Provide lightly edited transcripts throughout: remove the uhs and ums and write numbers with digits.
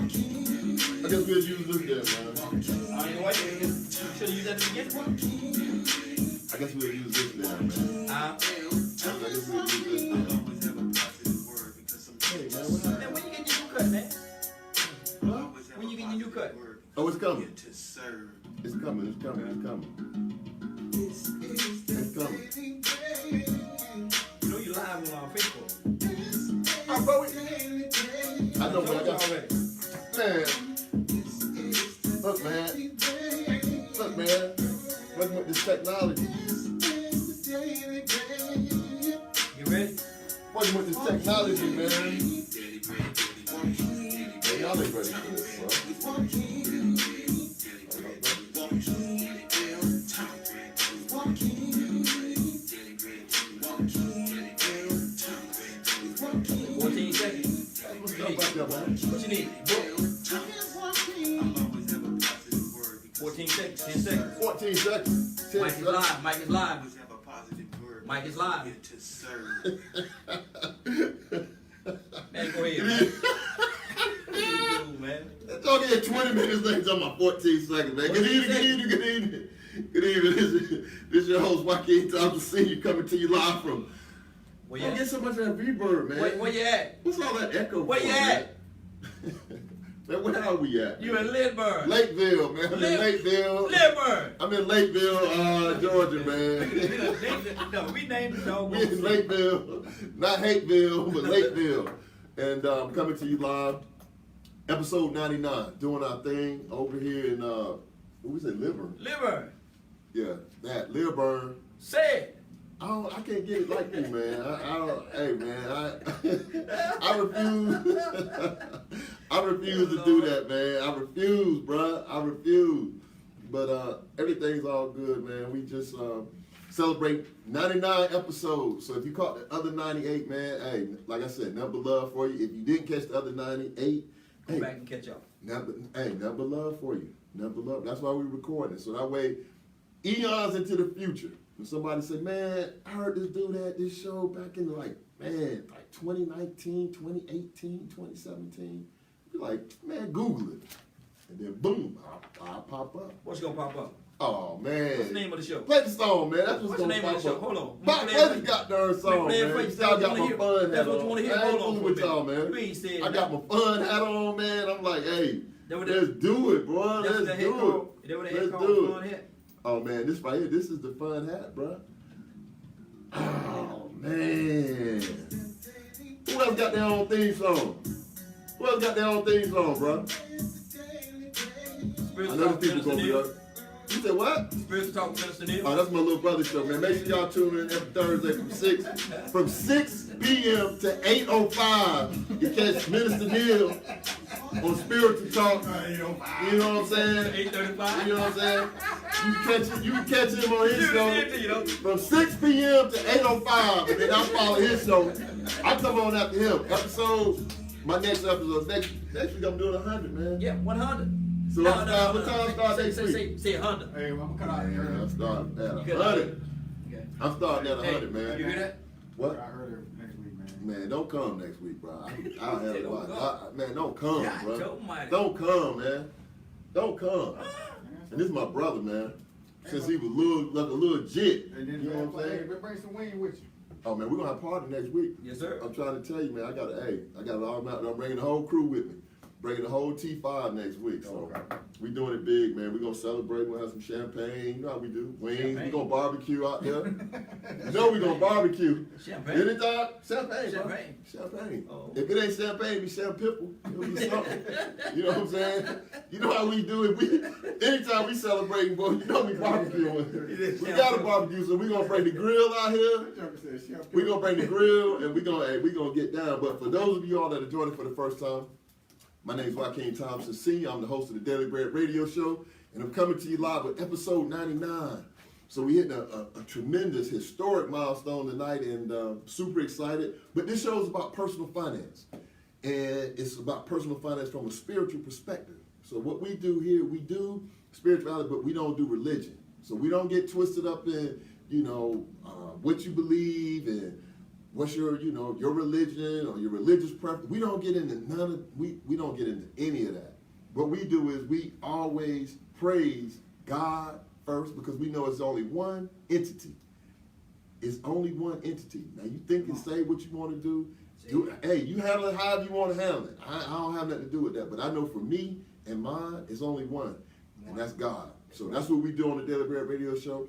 I guess we'll use this there, man. I ain't what? You should have used that to begin with. I guess we'll use this there, man. I guess we'll use this there. Hey, man, what happened? Man, when you get your new cut, man? Huh? When you get your new cut? Oh, it's coming. It's coming. It's coming. It's coming. It's coming. You know you live on Facebook. Oh, bro, I know, but I got already. man. Look, man. Look, man. Working with this technology. You ready? Working with this technology, man. Man, y'all ain't ready for this, bro. 14 seconds. What's up back there, man? What you need? 14 seconds. 10 seconds. 14 seconds. 10 Mike is seconds. live. Mike is live. Mike is live. Man, go ahead, man. What you do, man? It's only at 20 minutes late on my 14 seconds, man. Good evening. Good evening. This is your host, Joaquin Thompson Sr. coming to you live from. Where you Don't at? get so much of that reverb, man. Where you at? What's all that echo? Where for, you man? at? Man, where are we at? You in Lynchburg. Lakeville, man. I'm in Lakeville. Lynchburg. I'm in Lakeville, Georgia, man. No, we named the dog. We in Lakeville, not Hateville, but Lakeville. And I'm coming to you live, episode 99, doing our thing over here in, what we say, Lilburn? Lynchburg. Yeah, that, Lilburn. Say it. I can't get it like you, man. I don't, hey, man, I refuse. I refuse to do that, man. I refuse, bruh. I refuse. But everything's all good, man. We just celebrate 99 episodes. So if you caught the other 98, man, hey, like I said, number love for you. If you didn't catch the other 98, Go hey, back and catch up. number love for you. Number love. That's why we're recording. So that way, eons into the future. When somebody say, man, I heard this dude had this show back in like 2019, 2018, 2017. You're like, man, Google it. And then boom, I'll pop up. What's gonna pop up? Oh, man. What's the name of the show? Play the song, man. That's What's gonna the name pop of the show? up. Hold on. Pop, play this goddamn song, Play it man. for you. Y'all got my fun That's hat what you on. wanna hear. I ain't Hold on fooling for a with y'all, minute. man. You ain't said I got my fun hat on, man. I'm like, hey, That what let's do it, bro. That's Let's the head do called. it. That what the Let's head called do fun it. hat. Oh, man, this right here, this is the fun hat, bro. Oh, man. Who else got their own theme song? Who else got their own theme song, bro? I know the people gonna be up. You said what? Spiritual Talk with Minister Neil. Oh, that's my little brother show, man. Make sure y'all tune in every Thursday from 6 p.m. to 8:05. You catch Minister Neil on Spiritual Talk. You know what I'm saying? 8:35. You know what I'm saying? You can catch him on his show You from 6 p.m. to 8:05, and then I follow his show. I come on after him. My next episode, next week I'm doing 100, man. Yeah, 100. So what time start next week? Say 100. Hey, I'm gonna cut out Man, here. I'm starting at You got 100. Okay. I'm starting at Hey, 100, man. You hear that? What? I heard it next week, man. Man, don't come next week, bro. I'll have it. Don't come. Man, don't come, God bro. almighty. Don't come, man. Don't come. And this is my brother, man. Since he was like a little jit. And then You know what I'm hey, saying? bring some wing with you. Oh, man, we're going to have a party next week. Yes, sir. I'm trying to tell you, man, I got it all out. I'm bringing the whole crew with me. Bringing the whole T5 next week. So Okay. we doing it big, man. We're going to celebrate. We'll have some champagne. You know how we do. Wings. We're going to barbecue out there. You know we're going to barbecue. Champagne. Anytime. Champagne, bro. Champagne. Champagne. Oh. If it ain't champagne, it'll be champipple. It'll be something. You know what I'm saying? You know how we do it. Anytime we celebrating, boy, you know we barbecuing. We got a barbecue, so we're going to bring the grill out here. We're going to bring the grill, and we're gonna get down. But for those of you all that are joining for the first time, my name is Joaquin Thompson Sr. I'm the host of the Daily Bread Radio Show, and I'm coming to you live with episode 99. So we hit a tremendous, historic milestone tonight, and super excited. But this show is about personal finance, and it's about personal finance from a spiritual perspective. So what we do here, we do spirituality, but we don't do religion. So we don't get twisted up in, what you believe and what's your, your religion or your religious preference. We don't get into we don't get into any of that. What we do is we always praise God first because we know it's only one entity. It's only one entity. Now you think and say what you want to do. Hey, you handle it however you want to handle it. I don't have nothing to do with that. But I know for me and mine, it's only one, and that's God. So that's what we do on the Daily Bread Radio Show.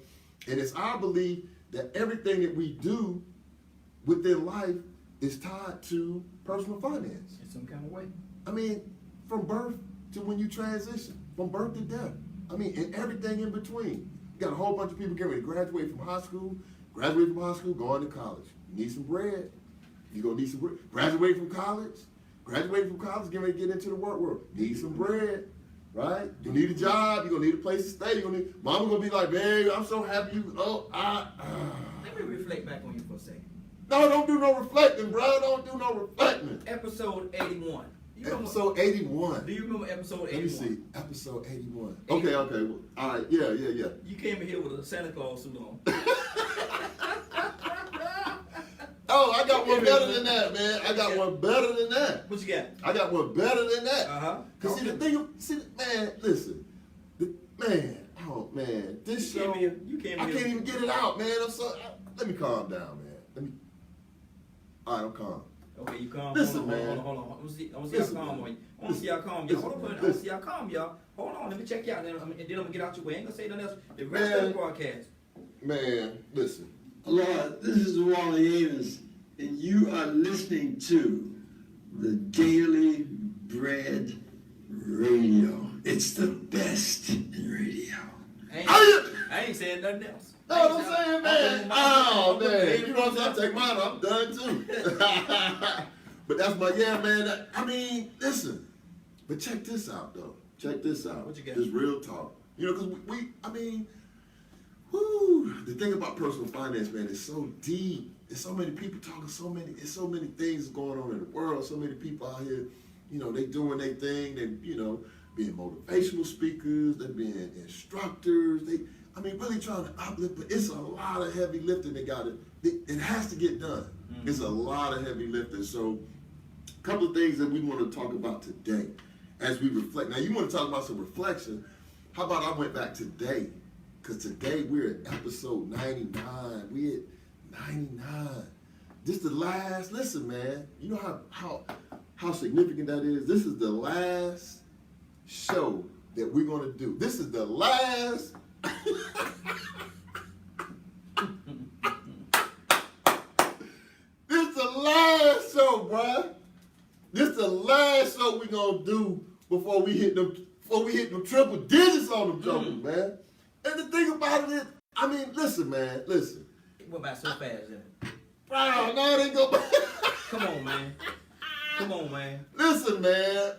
And it's our belief that everything that we do within life is tied to personal finance. In some kind of way. I mean, from birth to when you transition, from birth to death. I mean, and everything in between. You got a whole bunch of people getting ready to graduate from high school, going to college. You need some bread. You're going to need some bread. Graduate from college, getting ready to get into the work world. Need some bread, right? You need a job. You're going to need a place to stay. Mama going to be like, babe, I'm so happy you, Let me reflect back on you for a second. No, don't do no reflecting, bro. Don't do no reflecting. Episode 81. Episode 81. Do you remember episode 81? Let me see. Episode 81. Okay. Well, all right. Yeah. You came in here with a Santa Claus suit on. Oh, I got one better than that, man. I got one better than that. What you got? I got one better than that. Cause Okay. man, listen, this show, I can't even get it out, man. Let me calm down, man. All right, I'm calm. Okay, you calm. Listen, hold on. I want to see how calm are you. I want to see how calm y'all. Hold on, I want to see how calm y'all. Hold on, let me check you out, and then I'm gonna get out your way. I ain't gonna say nothing else. The rest of the broadcast. Man, listen. Aloha, this is Wally Avis, and you are listening to the Daily Bread Radio. It's the best in radio. I ain't saying nothing else. No, what I'm saying, man. Oh, man. You know what I'm saying? I take mine. I'm done, too. But that's man. I mean, listen. But check this out, though. Check this out. What you got? This real talk. Because the thing about personal finance, man, is so deep. There's so many people talking there's so many things going on in the world. So many people out here, they doing their thing. They, being motivational speakers. They're being instructors. Really trying to uplift, but it's a lot of heavy lifting it has to get done. Mm-hmm. It's a lot of heavy lifting. So a couple of things that we want to talk about today as we reflect. Now, you want to talk about some reflection. How about I went back today? Because today we're at episode 99. We're at 99. This is the last, listen, man. You know how significant that is? This is the last show that we're going to do. This is the last This the last show, bruh. This the last show we gonna do before we hit them triple digits on them jokers, man. And the thing about it is, listen, man, listen. It went by so fast, didn't it? Wow, no, they go back. Come on, man. Listen, man.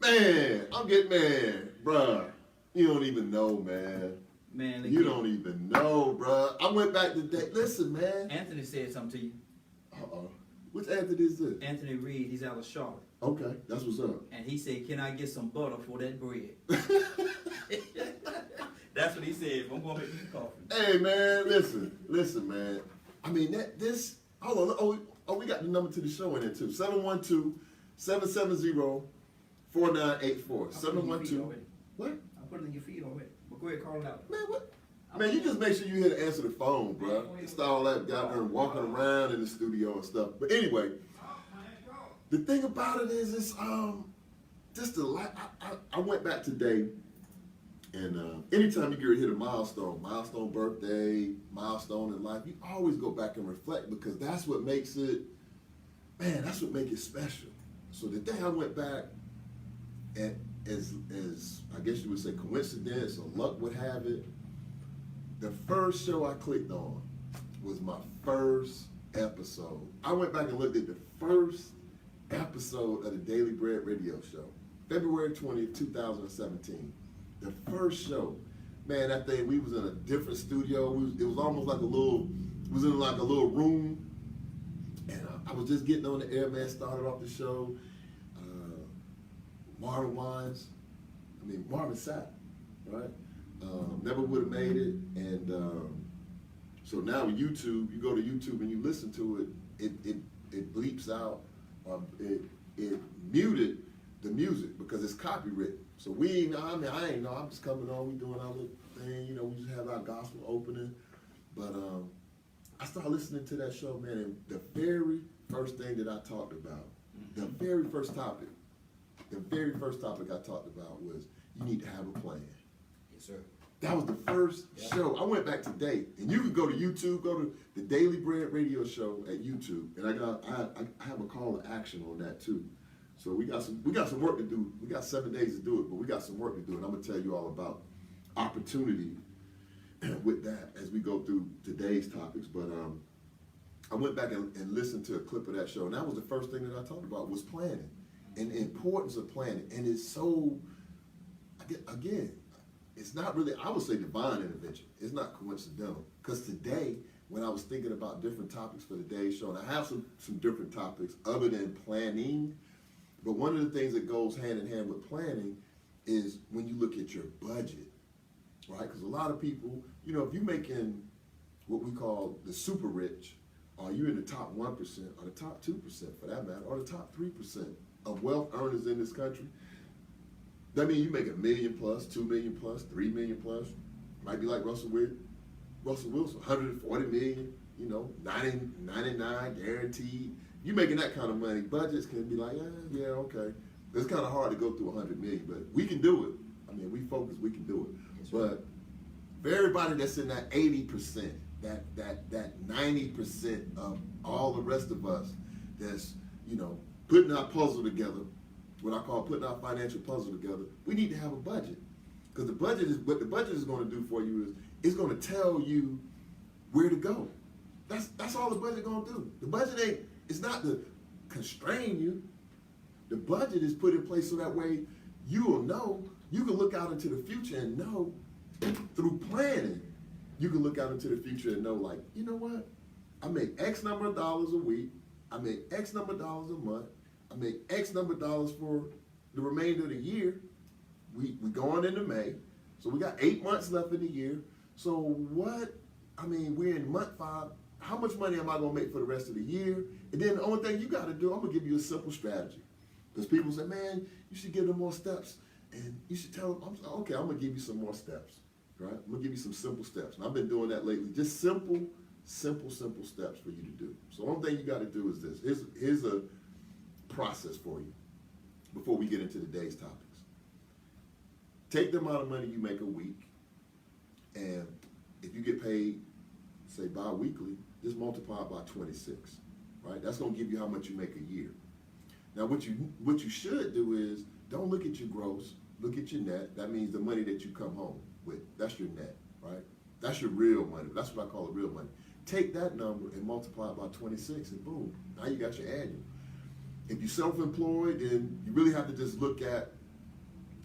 Man, I'm getting mad, bruh. You don't even know, man. Man, you don't even know, bruh. I went back today. Listen, man. Anthony said something to you. Uh-oh. Which Anthony is this? Anthony Reed, he's out of Charlotte. Okay, that's what's up. And he said, can I get some butter for that bread? That's what he said. I'm going to make you some coffee. Hey, man, listen, man. Hold on. Oh, we got the number to the show in there, too. 712-770-4984. 712. What? I put it in your feed already. But go ahead, call it out. Man, what? Man, you just make sure you hear to answer the phone, bro. It's all that down there walking around in the studio and stuff. But anyway, the thing about it is, it's just I went back today, and anytime you get to hit a milestone birthday, milestone in life, you always go back and reflect because that's what makes it, man. That's what makes it special. So the day I went back, and as I guess you would say coincidence or luck would have it, the first show I clicked on was my first episode. I went back and looked at the first episode of the Daily Bread Radio Show, February 20th, 2017. The first show. Man, that thing, we was in a different studio. It was almost like it was in like a little room. And I was just getting on the air, man, started off the show. Marvin Sapp, right? Never would have made it, and So now with YouTube, you go to YouTube and you listen to it, it bleeps out, it muted the music because it's copywritten. So I ain't know, I'm just coming on, we doing our little thing, you know, we just have our gospel opening. But I started listening to that show, man, and the very first thing that I talked about, the very first topic I talked about was you need to have a plan. Yes, sir. That was the first show. I went back to date, and you can go to YouTube, go to the Daily Bread Radio Show at YouTube, and I have a call to action on that too. So we got some work to do. We got 7 days to do it, but we got some work to do, and I'm gonna tell you all about opportunity with that as we go through today's topics. But I went back and listened to a clip of that show, and that was the first thing that I talked about was planning and the importance of planning. And it's so, again, it's not really, I would say divine intervention. It's not coincidental. Because today, when I was thinking about different topics for today's show, and I have some different topics other than planning, but one of the things that goes hand in hand with planning is when you look at your budget, right? Because a lot of people, you know, if you're making what we call the super rich, or you're in the top 1% or the top 2% for that matter, or the top 3% of wealth earners in this country, that means you make $1 million plus, $2 million plus, $3 million plus. Might be like Russell Wilson, 140 million, you know, 99 guaranteed. You making that kind of money, budgets can be like, yeah, okay. It's kind of hard to go through 100 million, but we can do it. I mean, we focus, we can do it. Yes, but for everybody that's in that 80%, that 90% of all the rest of us that's, you know, putting our puzzle together, what I call putting our financial puzzle together, we need to have a budget. Because what the budget is going to do for you is it's going to tell you where to go. That's all the budget going to do. The budget it's not to constrain you. The budget is put in place so that way you will know, you can look out into the future and know through planning, you can look out into the future and know, like, you know what? I make X number of dollars a week. I make X number of dollars a month. I make X number of dollars for the remainder of the year. We going into May. So we got 8 months left in the year. So we're in month 5. How much money am I going to make for the rest of the year? And then the only thing you got to do, I'm going to give you a simple strategy. Because people say, man, you should give them more steps. And you should tell them, okay, I'm going to give you some more steps. Right? I'm going to give you some simple steps. And I've been doing that lately. Just simple steps for you to do. So the only thing you got to do is this. Here's a process for you before we get into today's topics. Take the amount of money you make a week, and if you get paid, say bi-weekly, just multiply it by 26, right? That's going to give you how much you make a year. Now, what you should do is don't look at your gross, look at your net. That means the money that you come home with. That's your net, right? That's your real money. That's what I call the real money. Take that number and multiply it by 26, and boom, now you got your annual. If you're self-employed, then you really have to just look at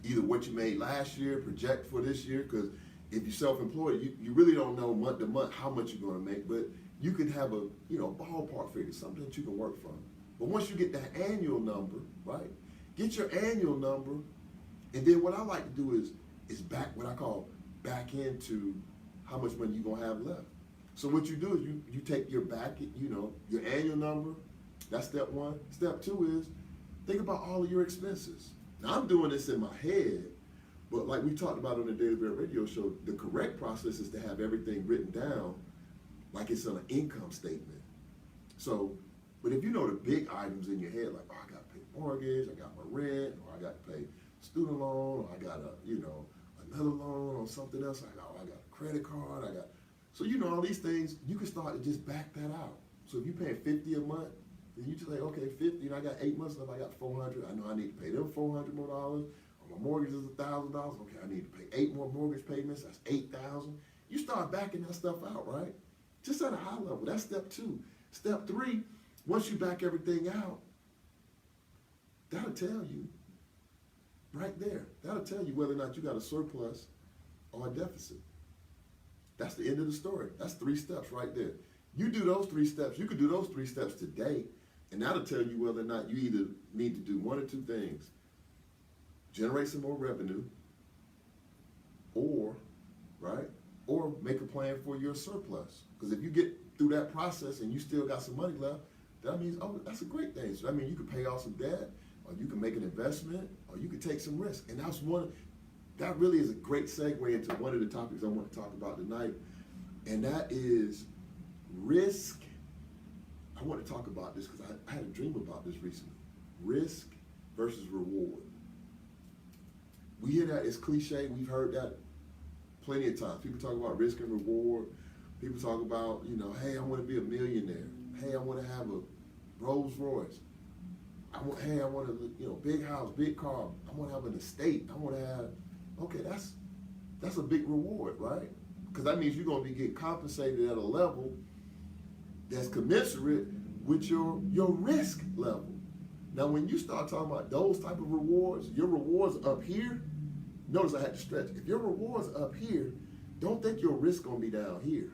either what you made last year, project for this year, because if you're self-employed, you really don't know month to month how much you're going to make, but you can have a ballpark figure, something that you can work from. But once you get that annual number, right, get your annual number, and then what I like to do is what I call back into how much money you're going to have left. So what you do is you take your your annual number. That's step 1. Step 2 is think about all of your expenses. Now, I'm doing this in my head, but like we talked about on the Daily Bread Radio Show, the correct process is to have everything written down like it's on an income statement. So, but if you know the big items in your head, like, oh, I got to pay mortgage, I got my rent, or I got to pay student loan, or I got another loan or something else, I got a credit card, so all these things, you can start to just back that out. So if you're paying $50 a month, then you just say, okay, 50, and I got 8 months left, I got 400. I know I need to pay them $400 more dollars. Or my mortgage is $1,000. Okay, I need to pay 8 more mortgage payments. That's $8,000. You start backing that stuff out, right? Just at a high level. That's step 2. Step 3, once you back everything out, that'll tell you right there. That'll tell you whether or not you got a surplus or a deficit. That's the end of the story. That's 3 steps right there. You do those 3 steps. You could do those 3 steps today, and that'll tell you whether or not you either need to do 1 or 2 things. Generate some more revenue, or or make a plan for your surplus. Because if you get through that process and you still got some money left, that means, oh, that's a great thing. So that means you can pay off some debt, or you can make an investment, or you can take some risk. And that really is a great segue into one of the topics I want to talk about tonight, and that is risk. I want to talk about this because I had a dream about this recently. Risk versus reward. We hear that, it's cliche, we've heard that plenty of times. People talk about risk and reward. People talk about, hey, I want to be a millionaire. Hey, I want to have a Rolls Royce. I want a, big house, big car. I want to have an estate. I want to have, okay, that's a big reward, right? Because that means you're going to be getting compensated at a level that's commensurate with your risk level. Now, when you start talking about those type of rewards, your rewards up here, notice I had to stretch. If your rewards up here, don't think your risk going to be down here.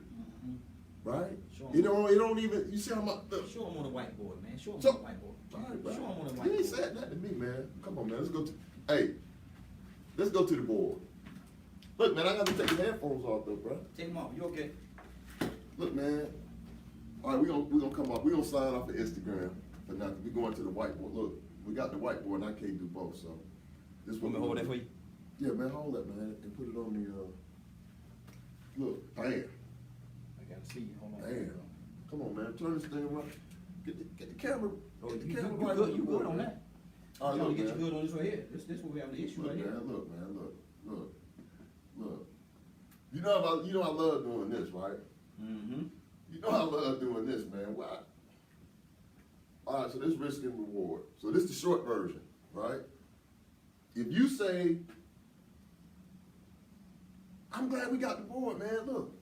Right? Sure. It don't even, you see how much. Show them on the whiteboard, man. Show them So, on the whiteboard. All right, bro. Show them on the You ain't whiteboard. said that to me, man. Come on, man. Let's go to the board. Look, man, I got to take the headphones off though, bro. Take them off. You okay? Look, man. All right, we're gonna come up. We're gonna sign off of Instagram, but now we going to the whiteboard. Look, we got the whiteboard, and I can't do both. So this Want me to hold that for you? Yeah, man, hold that, man, and put it on the. Look, bam, I gotta see you. Hold on. bam. Come on, man. Turn this thing around. Get the camera. Oh, Get the you camera good, right you on the good board, on man. that. All right, You look, get man. you good on this right here. This where we having the issue Look, right here. man, look. You know I love doing this, right? Mm-hmm. You know I love doing this, man. Why? All right, so this risk and reward. So this is the short version, right? If you say, I'm glad we got the board, man. Look,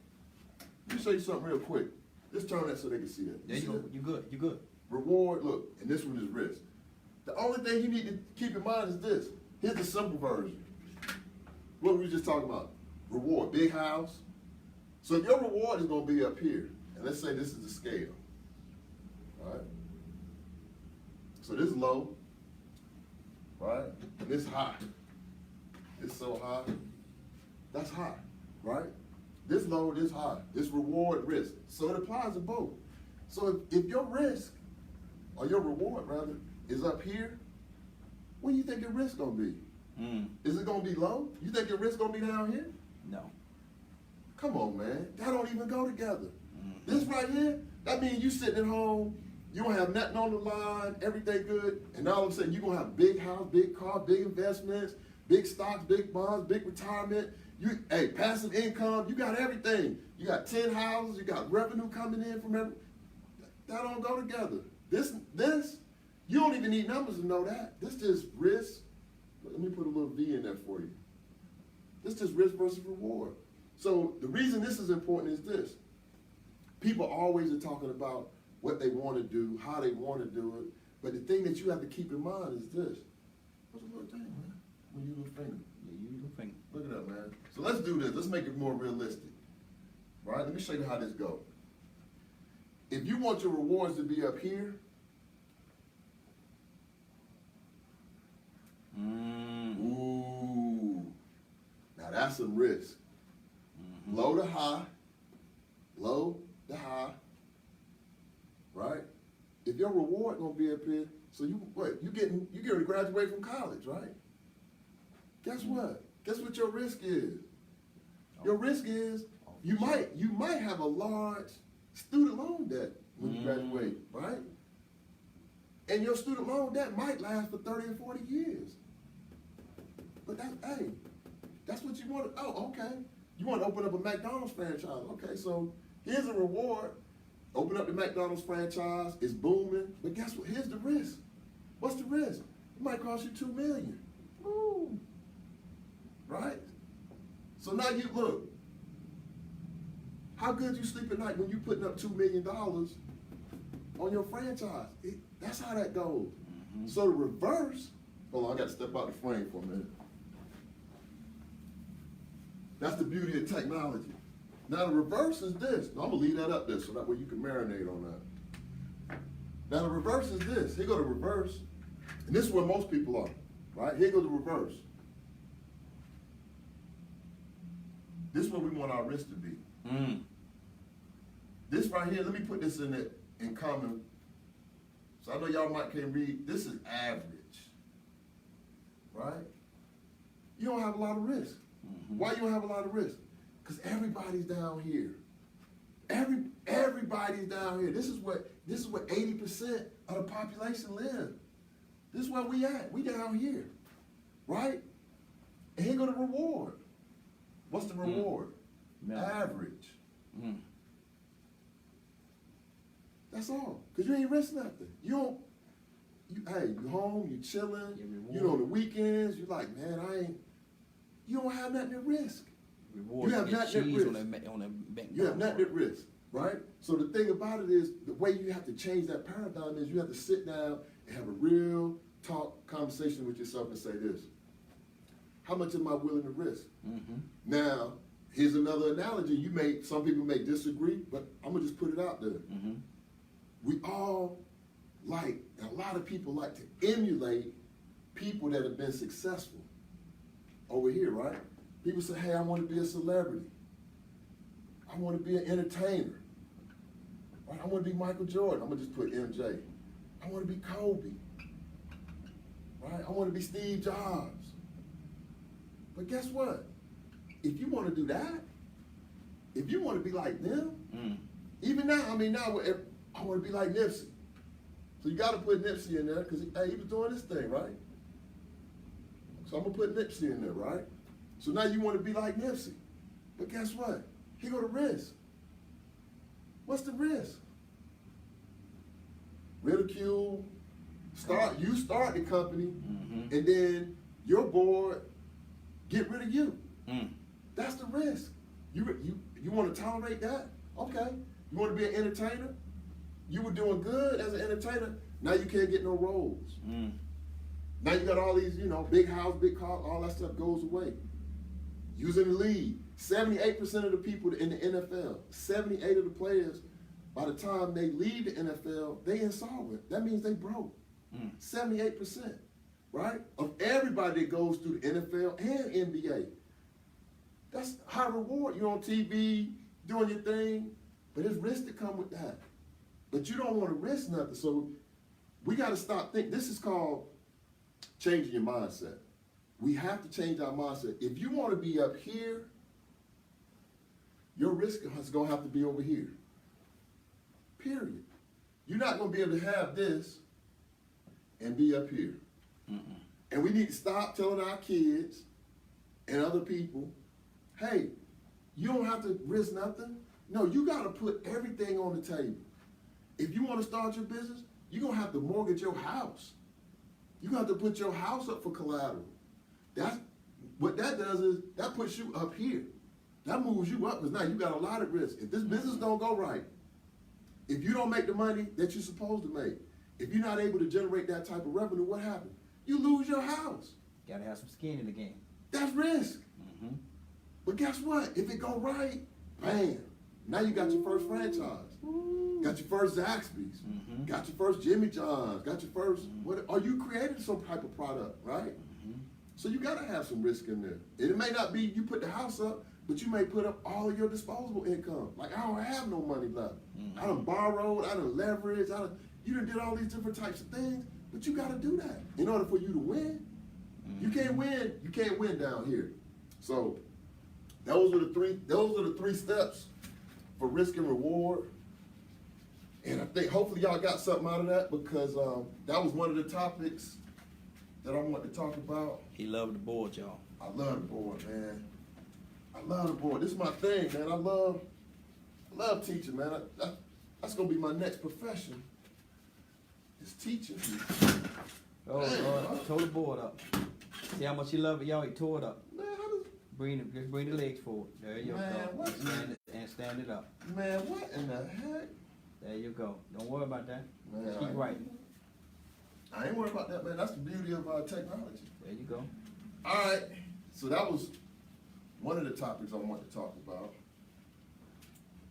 you say something real quick. Just turn that so they can see that. There you See go. that? You good. You good. Reward, look, and this one is risk. The only thing you need to keep in mind is this. Here's the simple version. What we were just talking about. Reward, big house. So if your reward is going to be up here, and let's say this is the scale, right? So this is low, right? And this high. It's so high. That's high, right? This low, this high. This reward, risk. So it applies to both. So if your risk, or your reward rather, is up here, what do you think your risk gonna be? Is it gonna be low? You think your risk gonna be down here? No. Come on, man. That don't even go together. This right here, that means you sitting at home, you don't have nothing on the line, everything good, and all of a sudden you gonna have big house, big car, big investments, big stocks, big bonds, big retirement. Passive income, you got everything. You got 10 houses, you got revenue coming in from every. That don't go together. This, you don't even need numbers to know that. This is risk. Let me put a little V in there for you. This is risk versus reward. So the reason this is important is this. People always are talking about what they want to do, how they want to do it. But the thing that you have to keep in mind is this. What's the little thing, man? When you little finger. Yeah, you little finger. Look it up, man. So let's do this. Let's make it more realistic. Right? Let me show you how this goes. If you want your rewards to be up here, ooh, now that's some risk. Low to high, right? If your reward gonna be up here, so you getting ready to graduate from college, right? Guess what? Guess what your risk is? Your risk is you might have a large student loan debt when you graduate, right? And your student loan debt might last for 30 or 40 years. But that's what you want to, okay. You want to open up a McDonald's franchise. Okay, so here's a reward. Open up the McDonald's franchise, it's booming. But guess what? Here's the risk. What's the risk? It might cost you $2 million. Woo. Right? So now you look. How good you sleep at night when you putting up $2 million on your franchise? That's how that goes. So the reverse, hold on, I got to step out the frame for a minute. That's the beauty of technology. Now the reverse is this. Now, I'm gonna leave that up there so that way you can marinate on that. Now the reverse is this. Here go the reverse. And this is where most people are, right? Here go the reverse. This is what we want our risk to be. Mm. This right here, let me put this in common. So I know y'all might can't read. This is average, right? You don't have a lot of risk. Mm-hmm. Why you don't have a lot of risk? Because everybody's down here. Everybody's down here. This is what 80% of the population live. This is where we at. We down here, right? And here go the reward. What's the reward? Average. Mm. That's all. Because you ain't risk nothing. You home, you chilling, Your you know, the weekends, you like, man, you don't have nothing at risk. Reward You have get nothing at cheese risk. on that bank. You have nothing at risk, right? So the thing about it is, the way you have to change that paradigm is you have to sit down and have a real talk conversation with yourself and say this: how much am I willing to risk? Mm-hmm. Now, here's another analogy. Some people may disagree, but I'm gonna just put it out there. Mm-hmm. We all a lot of people like to emulate people that have been successful over here, right? People say, hey, I want to be a celebrity. I want to be an entertainer. Right? I want to be Michael Jordan. I'm going to just put MJ. I want to be Kobe. Right? I want to be Steve Jobs. But guess what? If you want to do that, if you want to be like them, even now, now I want to be like Nipsey. So you got to put Nipsey in there because he was doing this thing, right? So I'm going to put Nipsey in there, right? So now you want to be like Nipsey. But guess what? Here go the risk. What's the risk? Ridicule. You start the company, and then your board get rid of you. That's the risk. You want to tolerate that? Okay. You want to be an entertainer? You were doing good as an entertainer. Now you can't get no roles. Now you got all these, big house, big car, all that stuff goes away. Using the league. 78% of the people in the NFL, 78 of the players, by the time they leave the NFL, they insolvent. That means they broke. 78%, right? Of everybody that goes through the NFL and NBA. That's high reward. You're on TV, doing your thing, but there's risk that come with that. But you don't want to risk nothing. So we got to stop thinking. This is called changing your mindset. We have to change our mindset. If you want to be up here, your risk is going to have to be over here. Period. You're not going to be able to have this and be up here. And we need to stop telling our kids and other people, hey, you don't have to risk nothing. No, you got to put everything on the table. If you want to start your business, you're going to have to mortgage your house. You're going to have to put your house up for collateral. What that does is that puts you up here. That moves you up because now you got a lot of risk. If this business don't go right, if you don't make the money that you're supposed to make, if you're not able to generate that type of revenue, what happens? You lose your house. Gotta have some skin in the game. That's risk. But guess what? If it go right, bam, now you got your first franchise. Got your first Zaxby's. Got your first Jimmy John's. Got your first, or you created some type of product, right? So you gotta have some risk in there. And it may not be you put the house up, but you may put up all of your disposable income. Like, I don't have no money left. I done borrowed, I done leveraged, you done did all these different types of things, but you gotta do that in order for you to win. You can't win down here. So those are the three steps for risk and reward. And I think hopefully y'all got something out of that because that was one of the topics that I wanted to talk about. He loved the board, y'all. I love the board, man. I love the board. This is my thing, man. I love teaching, man. That's gonna be my next profession. Is teaching. Oh, Lord, tore the board up. See how much he loved it, y'all? He tore it up. Man, Just bring the legs forward. There you Man, go. what? Stand it up. man, what in the heck? There you go. Don't worry about that. Man, Just keep writing. I ain't worried about that, man. That's the beauty of technology. There you go. All right. So that was one of the topics I wanted to talk about.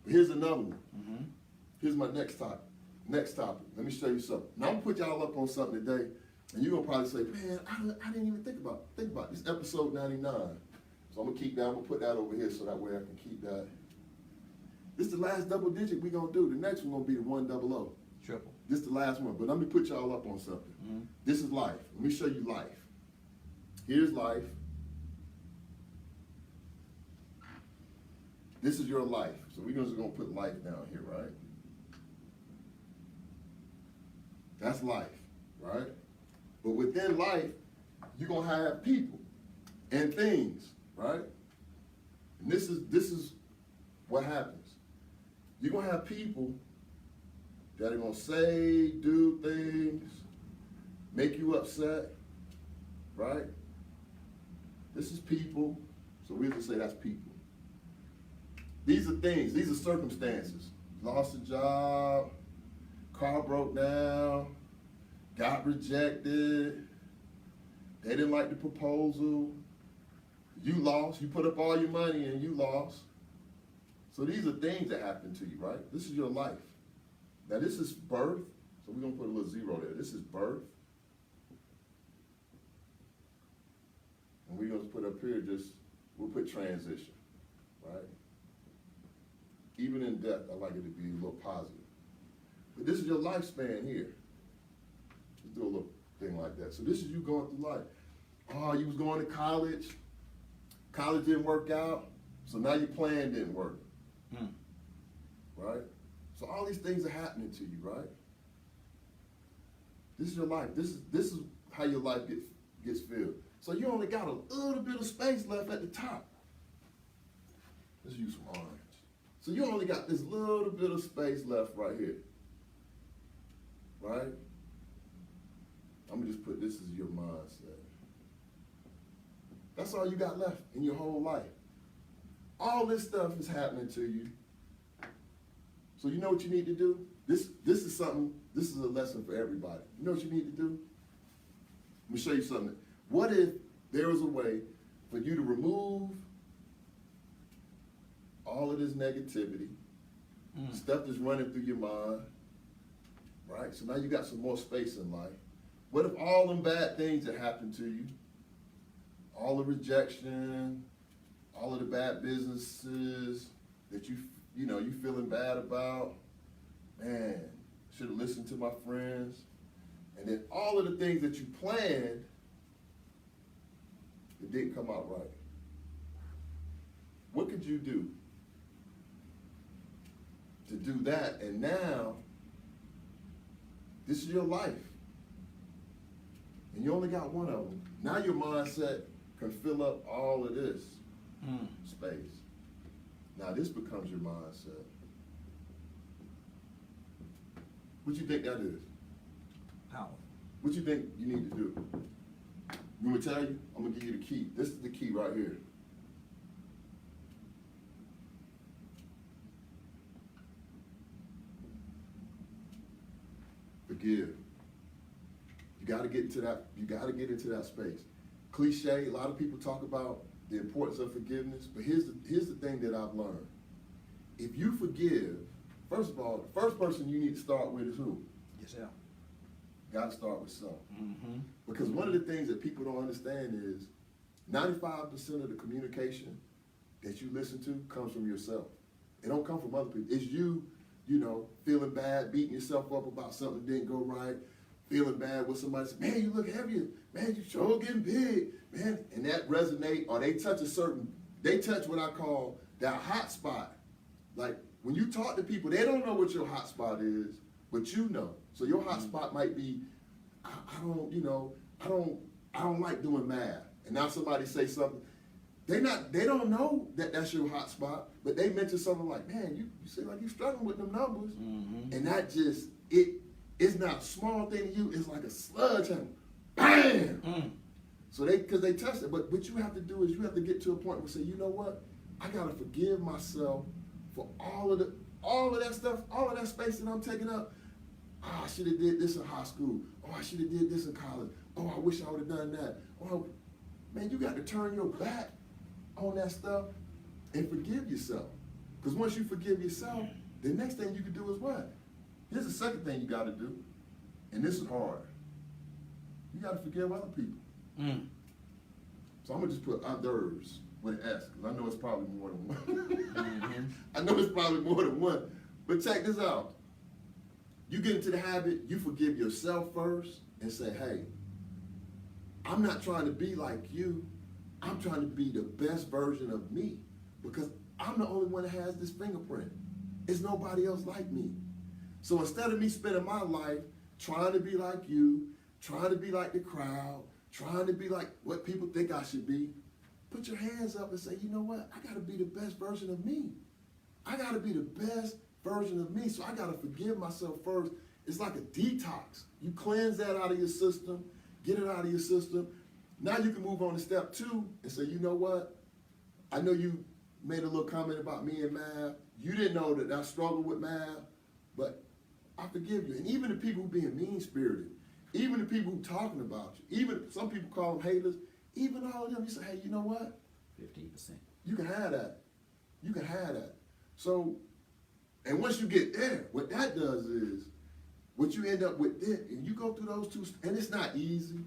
But here's another one. Here's my next topic. Let me show you something. Now I'm gonna put y'all up on something today, and you're gonna probably say, man, I didn't even think about it. Think about it. This episode 99. So I'm gonna keep that, I'm gonna put that over here so that way I can keep that. This is the last double digit we gonna do. The next one gonna be the 100. Triple. This is the last one, but let me put y'all up on something. Mm-hmm. This is life. Let me show you life. Here's life. This is your life. So we're just gonna put life down here, right? That's life, right? But within life, you're gonna have people and things, right? And this is what happens. You're gonna have people that are gonna say, do things, make you upset, right? This is people, so we have to say that's people. These are things, these are circumstances. Lost a job, car broke down, got rejected, they didn't like the proposal, you lost, you put up all your money and you lost. So these are things that happen to you, right? This is your life. Now this is birth, so we're gonna put a little 0 there. This is birth. And we're gonna put up here we'll put transition, right? Even in death, I like it to be a little positive. But this is your lifespan here. Let's do a little thing like that. So this is you going through life. Oh, you was going to college. College didn't work out, so now your plan didn't work. Right? So all these things are happening to you, right? This is your life. This is how your life gets filled. So you only got a little bit of space left at the top. Let's use some orange. So you only got this little bit of space left right here. Right? I'm gonna just put this as your mindset. That's all you got left in your whole life. All this stuff is happening to you. So you know what you need to do? This is a lesson for everybody. You know what you need to do? Let me show you something. What if there was a way for you to remove all of this negativity, stuff that's running through your mind, right? So now you got some more space in life. What if all them bad things that happened to you, all the rejection, all of the bad businesses that you feeling bad about, man, should have listened to my friends, and then all of the things that you planned, it didn't come out right. What could you do to do that? And now, this is your life. And you only got one of them. Now your mindset can fill up all of this space. Now this becomes your mindset. What you think that is? Powerful. What you think you need to do? You want me to tell you? I'm gonna give you the key. This is the key right here. Forgive. You gotta get into that. You gotta get into that space. Cliche. A lot of people talk about the importance of forgiveness, but here's the thing that I've learned. If you forgive, first of all, the first person you need to start with is who? Yourself. Got to start with self. Mm-hmm. Because one of the things that people don't understand is 95% of the communication that you listen to comes from yourself. It don't come from other people. It's you, feeling bad, beating yourself up about something that didn't go right, feeling bad when somebody says, man, you look heavier, man, you sure getting big, man. And that resonate, or they touch what I call that hot spot. Like when you talk to people, they don't know what your hot spot is, but you know. So your hot spot might be, I don't like doing math. And now somebody say something, they don't know that that's your hot spot, but they mention something like, man, you seem like you're struggling with them numbers. Mm-hmm. And that just, it's not a small thing to you, it's like a sludge and bam! So because they touched it, but what you have to do is you have to get to a point where you say, you know what? I gotta forgive myself for all of that stuff, all of that space that I'm taking up. Oh, I should have did this in high school. Oh, I should have did this in college. Oh, I wish I would have done that. Oh, man, you got to turn your back on that stuff and forgive yourself. Because once you forgive yourself, the next thing you can do is what? Here's the second thing you got to do, and this is hard. You got to forgive other people. So I'm going to just put others with an S, because I know it's probably more than one. Mhm. I know it's probably more than one. But check this out. You get into the habit, you forgive yourself first and say, hey, I'm not trying to be like you. I'm trying to be the best version of me, because I'm the only one that has this fingerprint. It's nobody else like me. So instead of me spending my life trying to be like you, trying to be like the crowd, trying to be like what people think I should be, put your hands up and say, you know what? I got to be the best version of me. I got to be the best version of me. So I got to forgive myself first. It's like a detox. You cleanse that out of your system, get it out of your system. Now you can move on to step 2 and say, you know what? I know you made a little comment about me and math. You didn't know that I struggled with math, but I forgive you. And even the people who being mean-spirited, even the people who talking about you, even some people call them haters, even all of them, you say, hey, you know what? 15%. You can have that. You can have that. So, and once you get there, what that does is, what you end up with then, and you go through those 2, and it's not easy.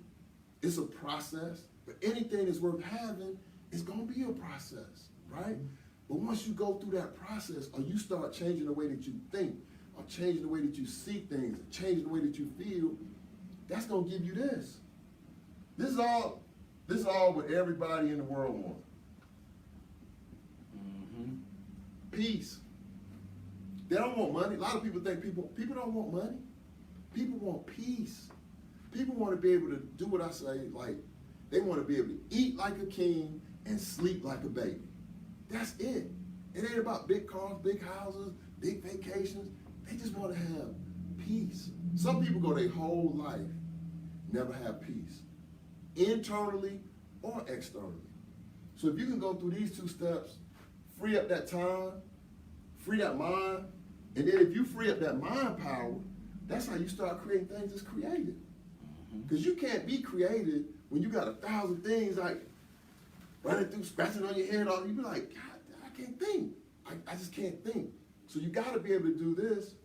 It's a process. But anything that's worth having is going to be a process, right? But once you go through that process, or you start changing the way that you think, or changing the way that you see things, or changing the way that you feel, that's going to give you this. This is all what everybody in the world wants. Mm-hmm. Peace. They don't want money. A lot of people think people don't want money. People want peace. People want to be able to do what I say, like they want to be able to eat like a king and sleep like a baby. That's it. It ain't about big cars, big houses, big vacations. They just want to have peace. Some people go their whole life, never have peace, internally or externally. So if you can go through these 2 steps, free up that time, free that mind, and then if you free up that mind power, that's how you start creating things that's creative. Because you can't be creative when you got 1,000 things like running through, scratching on your head. You be like, God, I can't think. I just can't think. So you got to be able to do this.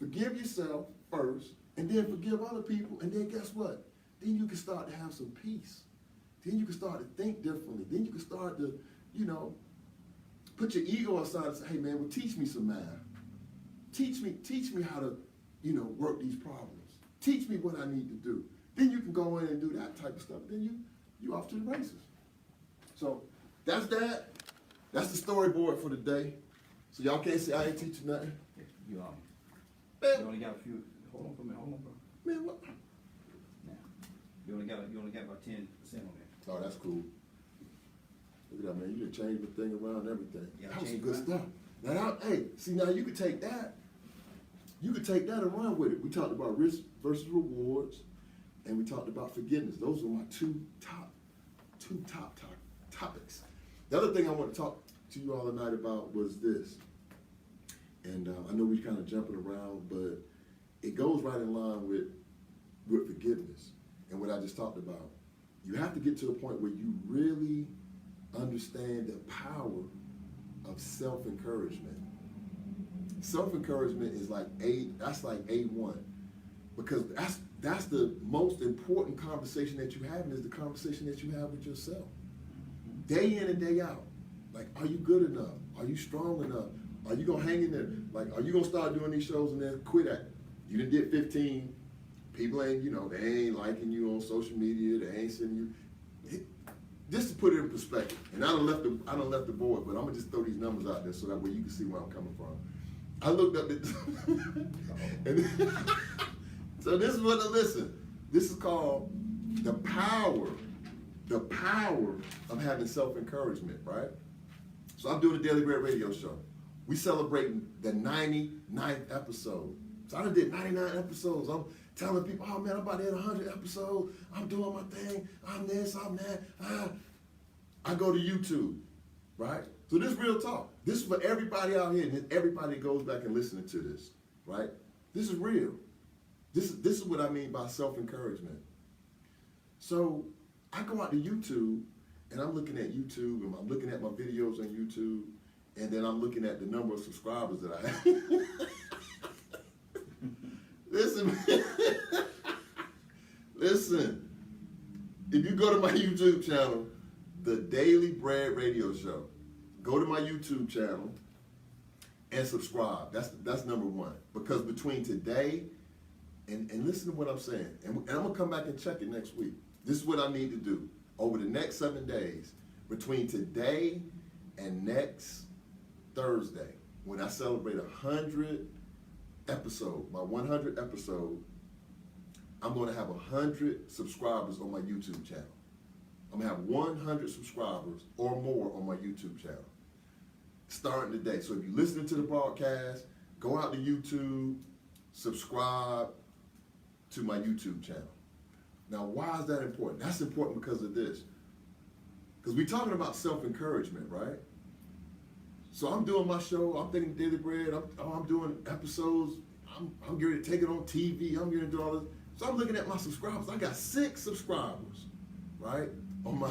Forgive yourself first, and then forgive other people, and then guess what? Then you can start to have some peace. Then you can start to think differently. Then you can start to, put your ego aside and say, hey man, well teach me some math. Teach me how to, work these problems. Teach me what I need to do. Then you can go in and do that type of stuff. Then you off to the races. So that's that. That's the storyboard for the day. So y'all can't say I ain't teaching nothing. You Man, only got a few. Hold on for a minute. Hold on, bro. man, what? Now, you only got about 10% on that. Oh, that's cool. Look at that, man. You can change the thing around and everything. Yeah, That was some change good around. stuff. Now, now you could take that. You could take that and run with it. We talked about risk versus rewards, and we talked about forgiveness. Those are my two top topics. The other thing I want to talk to you all tonight about was this. And I know we're kind of jumping around, but it goes right in line with forgiveness and what I just talked about. You have to get to a point where you really understand the power of self-encouragement. Self-encouragement is like that's like A1, because that's the most important conversation that you have, is the conversation that you have with yourself. Day in and day out. Like, are you good enough? Are you strong enough? Are you gonna hang in there? Like, are you gonna start doing these shows and then quit at it? You done did 15. People ain't, they ain't liking you on social media. They ain't sending you. Just to put it in perspective, and I done left the board, but I'm gonna just throw these numbers out there so that way you can see where I'm coming from. I looked up and so this is what this is called the power of having self-encouragement, right? So I'm doing a Daily Bread radio show. We celebrating the 99th episode. So I done did 99 episodes. I'm telling people, oh man, I'm about to hit 100 episodes. I'm doing my thing. I'm this, I'm that. I go to YouTube, right? So this is real talk. This is for everybody out here, and everybody goes back and listening to this, right? This is real. This is what I mean by self-encouragement. So I go out to YouTube, and I'm looking at YouTube, and I'm looking at my videos on YouTube, and then I'm looking at the number of subscribers that I have. Listen, if you go to my YouTube channel, The Daily Bread Radio Show. Go to my YouTube channel and subscribe. That's number one. Because between today and listen to what I'm saying, and I'm gonna come back and check it next week. This is what I need to do over the next 7 days, between today and next Thursday, when I celebrate 100 episode, my 100th episode. I'm going to have 100 subscribers on my YouTube channel. I'm going to have 100 subscribers or more on my YouTube channel starting today. So if you're listening to the broadcast, go out to YouTube, subscribe to my YouTube channel. Now, why is that important? That's important because of this. Because we're talking about self-encouragement, right? So I'm doing my show, I'm thinking Daily Bread, I'm doing episodes, I'm getting to take it on TV, I'm getting to do all this. So I'm looking at my subscribers. I got 6 subscribers, right? On my,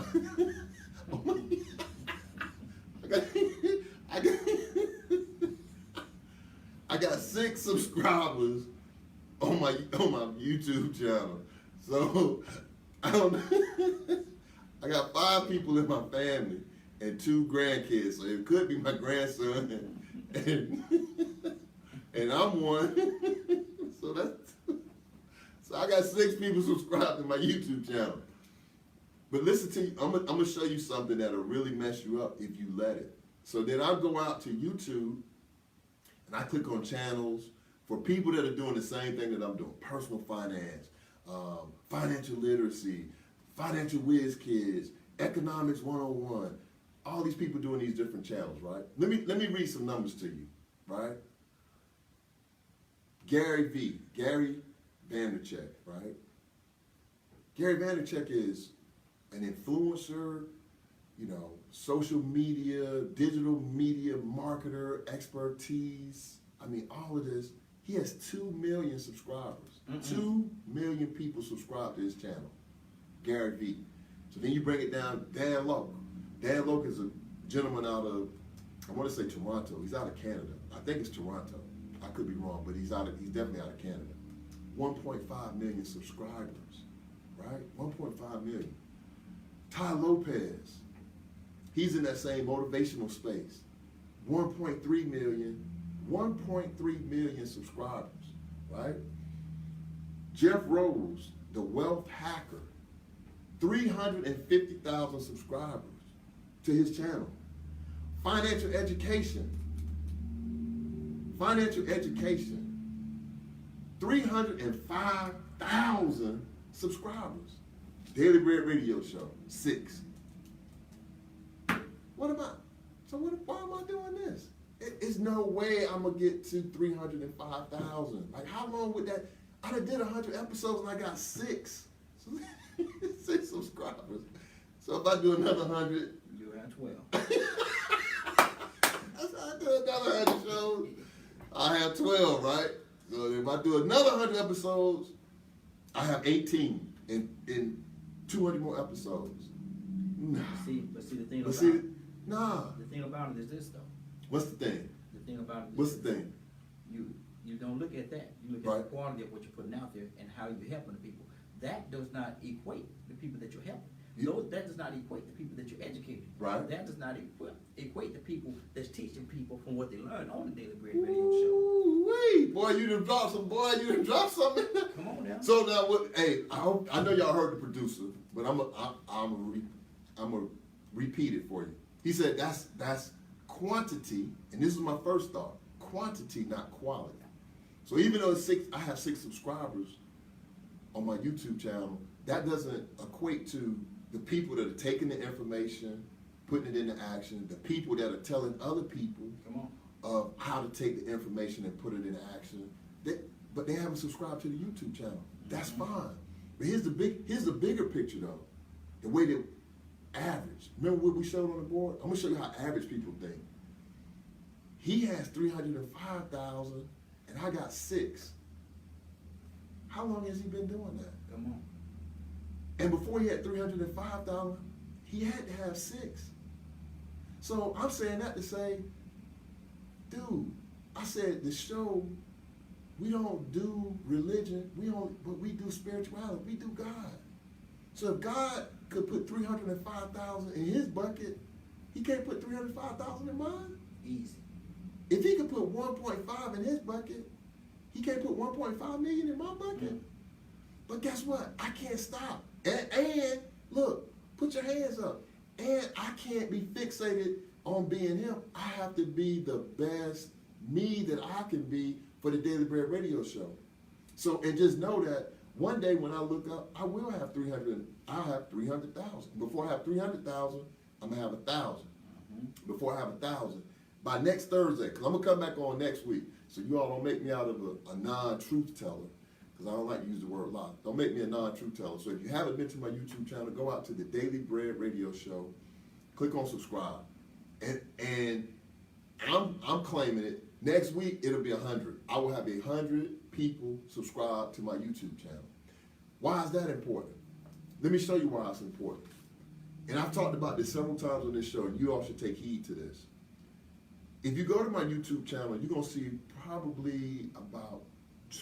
I got 6 subscribers on my YouTube channel. So I got 5 people in my family and 2 grandkids. So it could be my grandson and I'm one. So I got 6 people subscribed to my YouTube channel. But listen to you, I'm gonna show you something that'll really mess you up if you let it. So then I'll go out to YouTube and I click on channels for people that are doing the same thing that I'm doing: personal finance, financial literacy, financial whiz kids, economics 101. All these people doing these different channels, right? Let me read some numbers to you, right? Gary Vaynerchuk, right? Gary Vaynerchuk is an influencer, social media, digital media marketer, expertise. I mean, all of this. He has 2 million subscribers. 2 million people subscribe to his channel, Gary V. So then you bring it down, Dan Lok. Dan Lok is a gentleman out of, I want to say Toronto. He's out of Canada. I think it's Toronto. I could be wrong, but he's definitely out of Canada. 1.5 million subscribers, right? 1.5 million. Ty Lopez, he's in that same motivational space. 1.3 million subscribers, right? Jeff Rose, the wealth hacker, 350,000 subscribers to his channel. Financial education, 305,000 subscribers. Daily Bread Radio Show, 6. Why am I doing this? It's no way I'm gonna get to 305,000. Like, how long would that? I done did 100 episodes and I got 6. 6 subscribers. So if I do another 100, You're at 12. that's how I do another 100 shows. I have 12, right? So if I do another 100 episodes, I have 18 in 200 more episodes. Nah. But see the thing But about see, it. nah. The thing about it is this though. What's the thing? The thing about it is What's this. the thing? You don't look at that. You look at Right. the quality of what you're putting out there and how you're helping the people. That does not equate the people that you're helping. That does not equate the people that you're educating. Right. That does not equate the people that's teaching people from what they learn on the Daily Bread Radio Show. Ooh-wee. Boy, you done dropped some. Boy, you done dropped something. Come on now. So now, hey, I know y'all heard the producer, but I'm gonna repeat it for you. He said that's quantity, and this is my first thought: quantity, not quality. So even though I have 6 subscribers on my YouTube channel, that doesn't equate to the people that are taking the information, putting it into action, the people that are telling other people Come on. of how to take the information and put it into action. But they haven't subscribed to the YouTube channel. That's fine. But here's the bigger picture though. The way that average. Remember what we showed on the board? I'm gonna show you how average people think. He has 305,000 and I got 6. How long has he been doing that? Come on. And before he had 305,000, he had to have 6. So I'm saying that to say, dude, I said the show, we don't do religion, but we do spirituality, we do God. So if God could put 305,000 in his bucket, he can't put 305,000 in mine? Easy. If he could put 1.5 in his bucket, he can't put 1.5 million in my bucket? But guess what? I can't stop. And look, put your hands up. And I can't be fixated on being him. I have to be the best me that I can be for the Daily Bread Radio Show. So, and just know that one day when I look up, I will have 300. I'll have 300,000. Before I have 300,000, I'm gonna have 1,000. Before I have 1,000, by next Thursday, because I'm gonna come back on next week. So you all don't make me out of a non-truth teller, because I don't like to use the word lie. Don't make me a non-truth teller. So if you haven't been to my YouTube channel, go out to the Daily Bread Radio Show, click on subscribe, and I'm claiming it. Next week it'll be 100. I will have 100 people subscribe to my YouTube channel. Why is that important? Let me show you why it's important. And I've talked about this several times on this show, and you all should take heed to this. If you go to my YouTube channel, you're gonna see probably about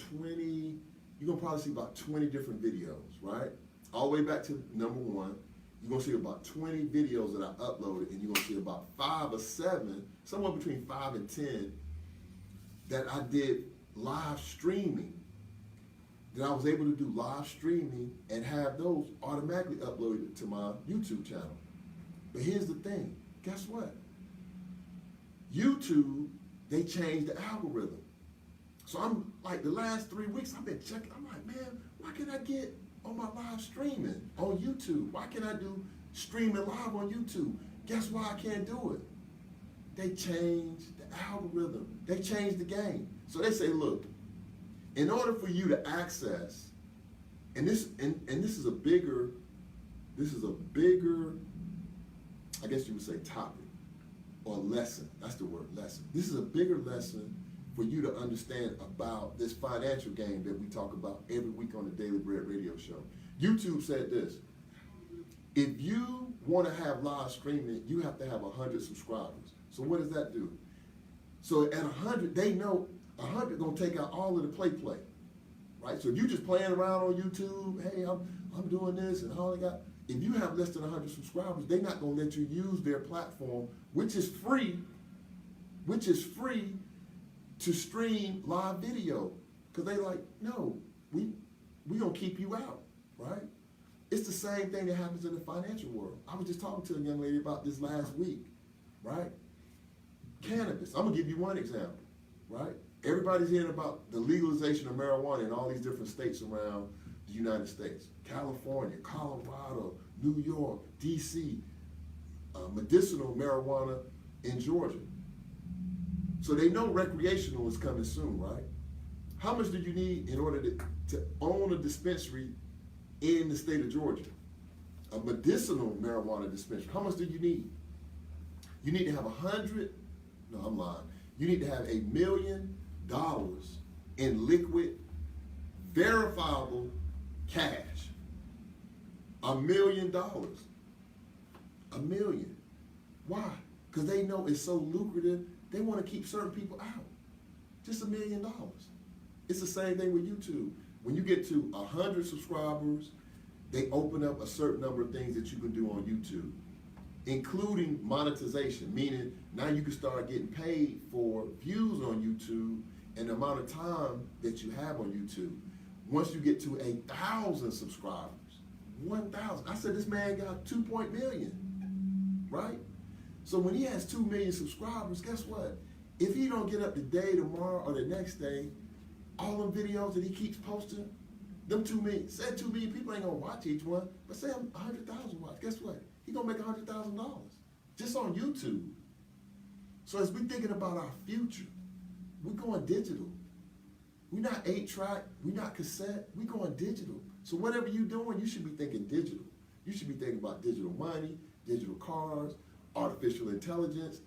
20, you're gonna probably see about 20 different videos, right? All the way back to number 1, you're gonna see about 20 videos that I uploaded, and you're gonna see about 5 or 7, somewhere between 5 and 10, that I did live streaming. That I was able to do live streaming and have those automatically uploaded to my YouTube channel. But here's the thing, guess what? YouTube, they changed the algorithm. So I'm like, the last 3 weeks I've been checking, I'm like, man, why can't I get on my live streaming on YouTube? Why can't I do streaming live on YouTube? Guess why I can't do it? They changed the algorithm. They changed the game. So they say, look, in order for you to access, and this is a bigger, I guess you would say topic or lesson. That's the word, lesson. This is a bigger lesson for you to understand about this financial game that we talk about every week on the Daily Bread Radio Show. YouTube said this: if you want to have live streaming, you have to have 100 subscribers. So what does that do? So at 100, they know 100 gonna take out all of the play, right? So if you just playing around on YouTube, hey, I'm doing this and all they got. If you have less than 100 subscribers, they're not gonna let you use their platform, which is free to stream live video, because they like, no, we gonna keep you out, right? It's the same thing that happens in the financial world. I was just talking to a young lady about this last week, right? Cannabis. I'm gonna give you one example, right? Everybody's hearing about the legalization of marijuana in all these different states around the United States. California, Colorado, New York, DC, medicinal marijuana in Georgia. So they know recreational is coming soon, right? How much do you need in order to own a dispensary in the state of Georgia? A medicinal marijuana dispensary. How much do you need? You need to have You need to have $1 million in liquid, verifiable cash. $1 million. $1 million. Why? Because they know it's so lucrative, they want to keep certain people out. Just $1 million. It's the same thing with YouTube. When you get to 100 subscribers, they open up a certain number of things that you can do on YouTube, including monetization, meaning now you can start getting paid for views on YouTube and the amount of time that you have on YouTube. Once you get to 1,000 subscribers, 1,000. I said this man got 2 million, right? So when he has 2 million subscribers, guess what? If he don't get up today, tomorrow, or the next day, all them videos that he keeps posting, them 2 million, say 2 million people ain't gonna watch each one, but say 100,000 watch, guess what? He gonna make $100,000 just on YouTube. So as we thinking about our future, we're going digital. We're not 8-track, we're not cassette, we're going digital. So whatever you're doing, you should be thinking digital. You should be thinking about digital money, digital cars, artificial intelligence.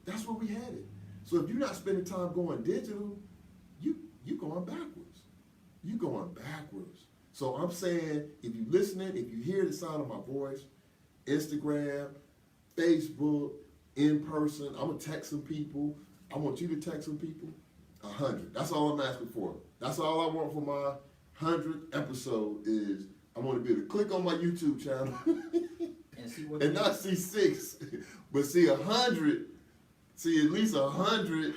That's where we headed. So if you're not spending time going digital, you going backwards. You going backwards. So I'm saying, if you're listening, if you hear the sound of my voice, Instagram, Facebook, in person, I'm gonna text some people. I want you to text some people. 100. That's all I'm asking for. That's all I want for my 100th episode is I want to be able to click on my YouTube channel And see what and not see 6, but see 100, see at least 100,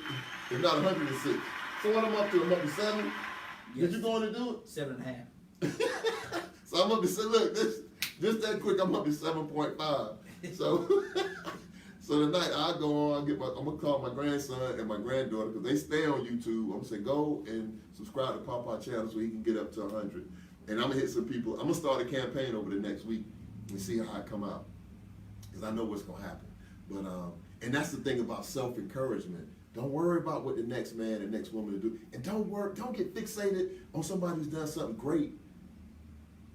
if not 106. So what I'm up to? I'm up to 7. Yes. Did you going to do it? 7.5. So I'm up to look this that quick. I'm up to 7.5. So so tonight I go on. I'm gonna call my grandson and my granddaughter because they stay on YouTube. I'm gonna say go and subscribe to Papa channel so he can get up to 100. And I'm gonna hit some people. I'm gonna start a campaign over the next week and see how I come out because I know what's gonna happen. But and that's the thing about self-encouragement. Don't worry about what the next man and next woman will do, and don't get fixated on somebody who's done something great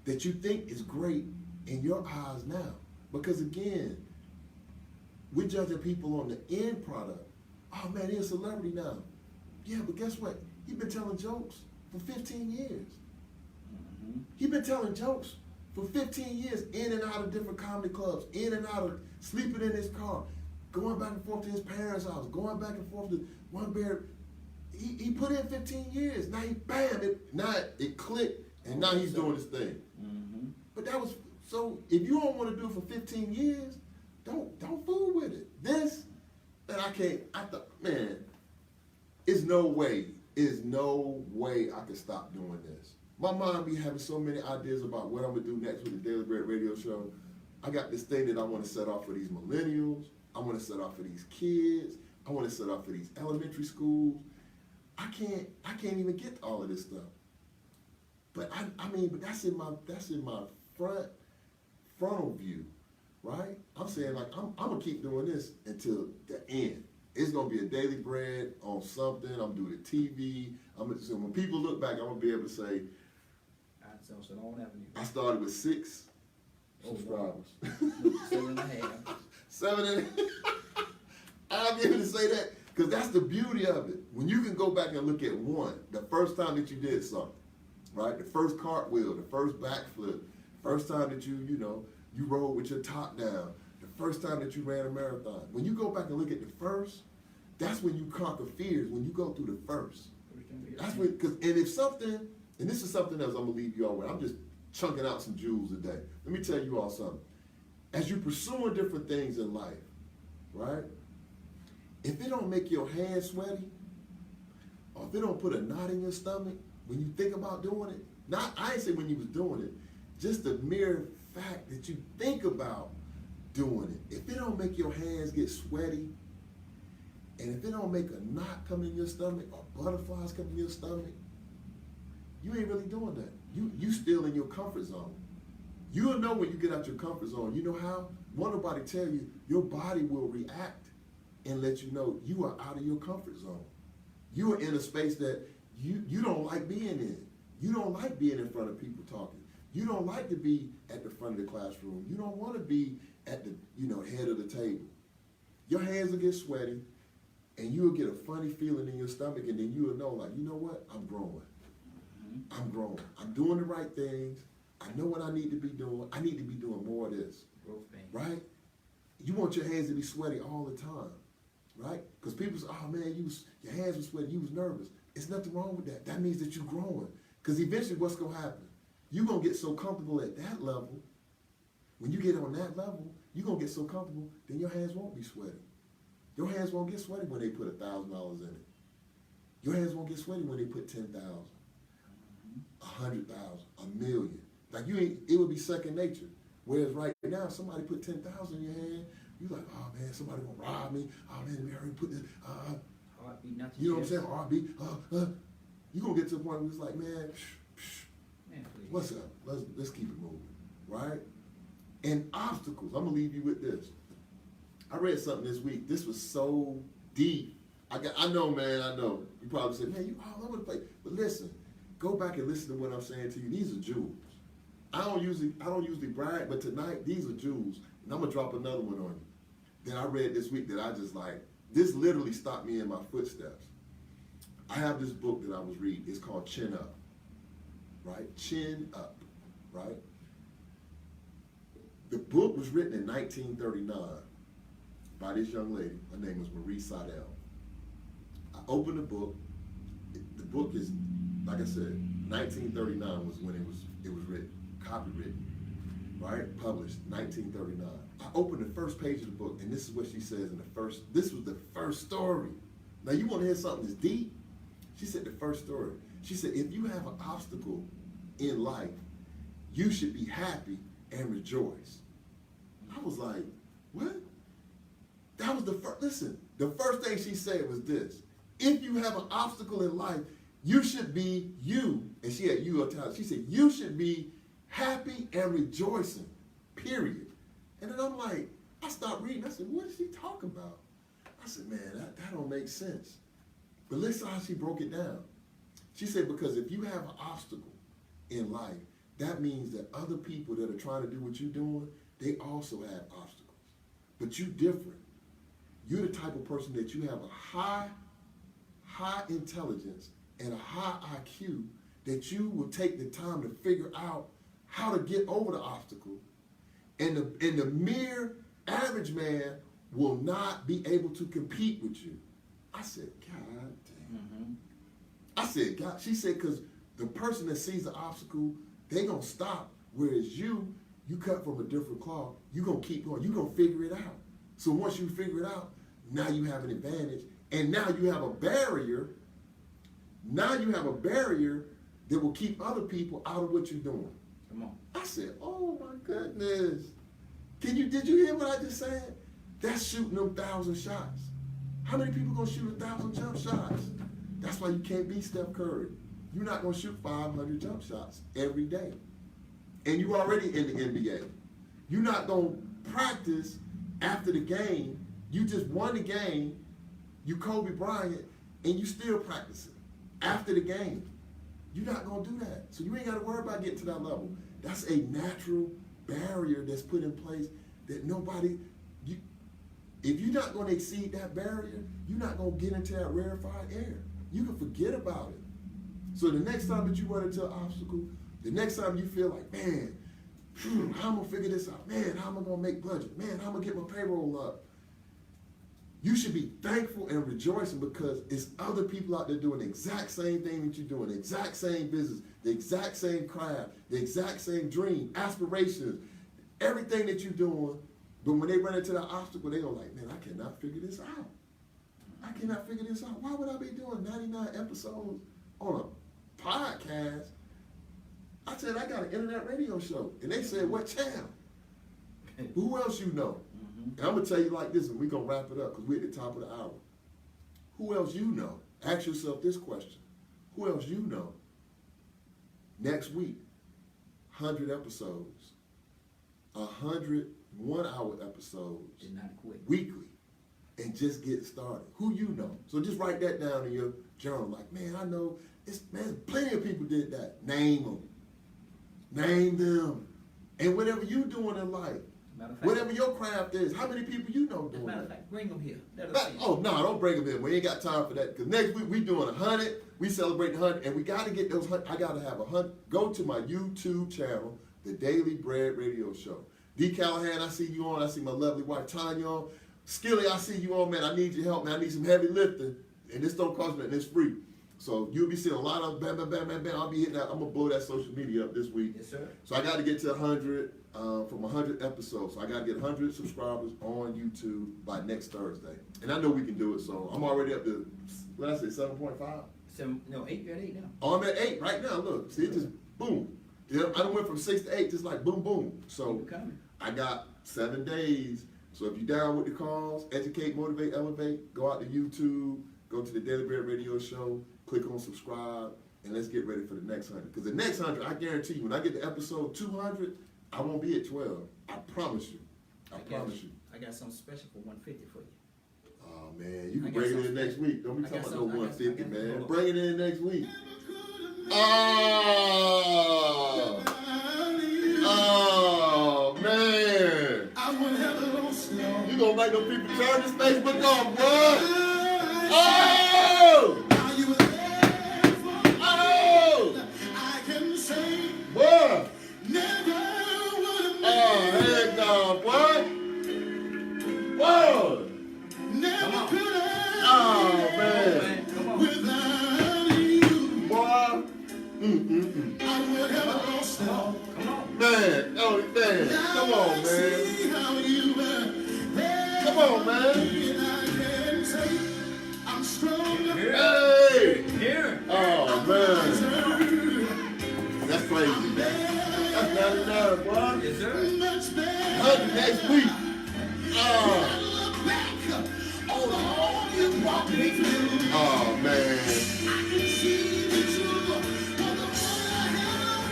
that you think is great in your eyes now. Because again, we're judging people on the end product. Oh man, he's a celebrity now. Yeah, but guess what? He's been telling jokes for 15 years. Mm-hmm. He's been telling jokes for 15 years, in and out of different comedy clubs, in and out of sleeping in his car, going back and forth to his parents' house, going back and forth to one bear. He put in 15 years. Now it clicked, and now he's doing his thing. Mm-hmm. But that was so. If you don't want to do it for 15 years, don't fool with it. This, man, I thought, man, it's no way I can stop doing this. My mind be having so many ideas about what I'm gonna do next with the Daily Bread Radio Show. I got this thing that I want to set off for these millennials. I want to set off for these kids. I want to set off for these elementary schools. I can't even get to all of this stuff. But but that's in my frontal view, right? I'm saying like I'm gonna keep doing this until the end. It's gonna be a Daily Bread on something. I'm doing the TV. So when people look back, I'm gonna be able to say So on Avenue. I started with 6 Oh, subscribers. 7.5. 7 I'll be able to say that because that's the beauty of it. When you can go back and look at one, the first time that you did something, right? The first cartwheel, the first backflip, first time that you rode with your top down, the first time that you ran a marathon. When you go back and look at the first, that's when you conquer fears, when you go through the first. That's when, and if something, and this is something else I'm gonna leave you all with. I'm just chunking out some jewels today. Let me tell you all something. As you're pursuing different things in life, right? If it don't make your hands sweaty, or if it don't put a knot in your stomach when you think about doing it, I ain't say when you was doing it, just the mere fact that you think about doing it. If it don't make your hands get sweaty, and if it don't make a knot come in your stomach or butterflies come in your stomach, you ain't really doing that. You still in your comfort zone. You'll know when you get out your comfort zone. You know how? Won't nobody tell you, your body will react and let you know you are out of your comfort zone. You are in a space that you don't like being in. You don't like being in front of people talking. You don't like to be at the front of the classroom. You don't want to be at the head of the table. Your hands will get sweaty, and you'll get a funny feeling in your stomach, and then you'll know, like, you know what? I'm growing. I'm growing. I'm doing the right things. I know what I need to be doing. I need to be doing more of this. Growth pain. Right? You want your hands to be sweaty all the time. Right? Because people say, oh man, your hands were sweaty, you was nervous. It's nothing wrong with that. That means that you're growing. Because eventually what's going to happen? You're going to get so comfortable at that level. When you get on that level, you're going to get so comfortable, then your hands won't be sweaty. Your hands won't get sweaty when they put $1,000 in it. Your hands won't get sweaty when they put 10,000, 100,000, $1 million. Like it would be second nature. Whereas right now, if somebody put 10,000 in your hand, you're like, oh man, somebody gonna rob me. Oh man, let me hurry and put this. Heartbeat, not You know what I'm saying? Heartbeat. You gonna get to the point where it's like, man, Man, please. what's up? Let's keep it moving, right? And obstacles. I'm gonna leave you with this. I read something this week. This was so deep. I know, man. I know. You probably said, man, you all over the place. But listen, go back and listen to what I'm saying to you. These are jewels. I don't usually brag, but tonight these are jewels, and I'm gonna drop another one on you. That I read this week that I just like. This literally stopped me in my footsteps. I have this book that I was reading. It's called Chin Up. Right? Chin Up. Right? The book was written in 1939 by this young lady. Her name was Marie Seidel. I opened the book. The book is, like I said, 1939 was when it was written. copywritten, right? Published 1939. I opened the first page of the book, and this is what she says in the first. This was the first story. Now you want to hear something that's deep? She said the first story. She said, if you have an obstacle in life, you should be happy and rejoice. I was like, what? That was the first, listen, the first thing she said was this. If you have an obstacle in life, you should be you. And she had you title. She said, you should be happy and rejoicing, period. And then I'm like, I stopped reading. I said, what is she talking about? I said, man, that don't make sense. But listen how she broke it down. She said, because if you have an obstacle in life, that means that other people that are trying to do what you're doing, they also have obstacles. But you different. You're the type of person that you have a high intelligence and a high IQ that you will take the time to figure out how to get over the obstacle. And the mere average man will not be able to compete with you. I said, God damn. Mm-hmm. I said, God. She said, because the person that sees the obstacle, they gonna stop. Whereas you cut from a different cloth. You gonna keep going. You gonna figure it out. So once you figure it out, now you have an advantage, and now you have a barrier. Now you have a barrier that will keep other people out of what you're doing. Come on. I said, oh my goodness. Did you hear what I just said? That's shooting them 1,000 shots. How many people gonna shoot 1,000 jump shots? That's why you can't be Steph Curry. You're not gonna shoot 500 jump shots every day. And you already in the NBA. You're not gonna practice after the game. You just won the game. You Kobe Bryant, and you still practicing after the game. You're not gonna do that. So you ain't gotta worry about getting to that level. That's a natural barrier that's put in place that nobody, if you're not gonna exceed that barrier, you're not gonna get into that rarefied air. You can forget about it. So the next time that you run into an obstacle, the next time you feel like, man, how am I gonna figure this out? Man, how am I gonna make budget? Man, how am I gonna get my payroll up? You should be thankful and rejoicing because it's other people out there doing the exact same thing that you're doing, the exact same business, the exact same craft, the exact same dream, aspirations, everything that you're doing. But when they run into that obstacle, they go like, man, I cannot figure this out. I cannot figure this out. Why would I be doing 99 episodes on a podcast? I said, I got an internet radio show. And they said, what channel? Who else you know? And I'm going to tell you like this, and we're going to wrap it up because we're at the top of the hour. Who else you know? Ask yourself this question. Who else you know? Next week, 100 episodes, 100 one-hour episodes Did not quit. weekly, and just get started. Who you know? So just write that down in your journal. Like, man, I know, plenty of people did that. Name them. Name them. And whatever you doing in life, whatever your craft is, how many people you know As a doing matter of that? fact, bring them here. Let us see. Oh, no, don't bring them in. We ain't got time for that. Because next week we doing 100. We celebrating 100. And we got to get those 100. I got to have 100. Go to my YouTube channel, The Daily Bread Radio Show. D. Callahan, I see you on. I see my lovely wife, Tanya on. Skilly, I see you on, man. I need your help, man. I need some heavy lifting. And this don't cost me nothing. It's free. So you'll be seeing a lot of bam, bam, bam, bam, bam. I'll be hitting that. I'm going to blow that social media up this week. Yes, sir. So I got to get to 100 from 100 episodes. So I got to get 100 subscribers on YouTube by next Thursday. And I know we can do it. So I'm already up to, what did I say, 7.5? 8, you're at 8 now. Oh, I'm at 8 right now. Look, see, it just boom. You know, I done went from 6 to 8, just like boom, boom. So Keep it coming. I got 7 days. So if you're down with the cause, educate, motivate, elevate, go out to YouTube, go to the Daily Bread Radio Show, click on subscribe, and let's get ready for the next 100. Because the next 100, I guarantee you, when I get to episode 200, I won't be at 12. I promise you. I promise you. I got something special for 150 for you. Oh, man, you I can got bring it in something. next week. Don't be I talking got about no something. 150, I got- man. hold on. Bring it in next week. Oh, man. You gonna make them people turn this Facebook off, boy. Oh! Oh! Boy! Oh, heck no, boy! Whoa! Come on. Oh, man. Man, come on. Boy! Come on. Man, oh man, come on, man. Come on, man. Hey! Here. Oh man. That's crazy, man. That's 99, boy. Yes, sir. 100 next week. Oh man.